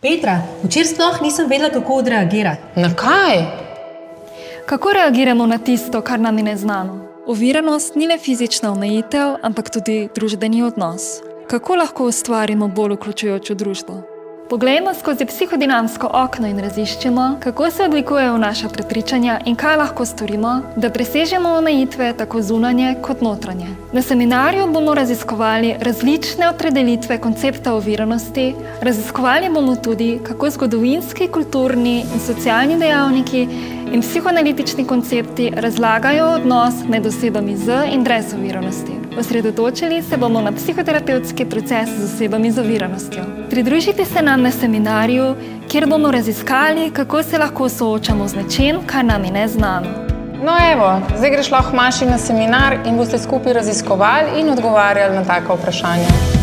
Petra, včeraj sploh nisem vedela, kako odreagirati. Na kaj? Kako reagiramo na tisto, kar nam je neznano? Oviranost ni le fizična omejitev, ampak tudi družbeni odnos. Kako lahko ustvarimo bolj vključujočo družbo? Poglejmo skozi psihodinamsko okno in raziščemo, kako se odlikujejo naša prepričanja in kaj lahko storimo, da presežemo omejitve tako zunanje kot notranje. Na seminarju bomo raziskovali različne opredelitve koncepta oviranosti, raziskovali bomo tudi, kako zgodovinski, kulturni in socialni dejavniki in psihoanalitični koncepti razlagajo odnos med osebami z in brez oviranosti. Osredotočili se bomo na psihoterapevtski proces z osebami z oviranostjo. Pridružite se nam na seminarju, kjer bomo raziskali, kako se lahko soočamo z nečim, kar nam je neznano. No evo, zdaj greš lahko Maši na seminar in boste skupaj raziskovali in odgovarjali na taka vprašanja.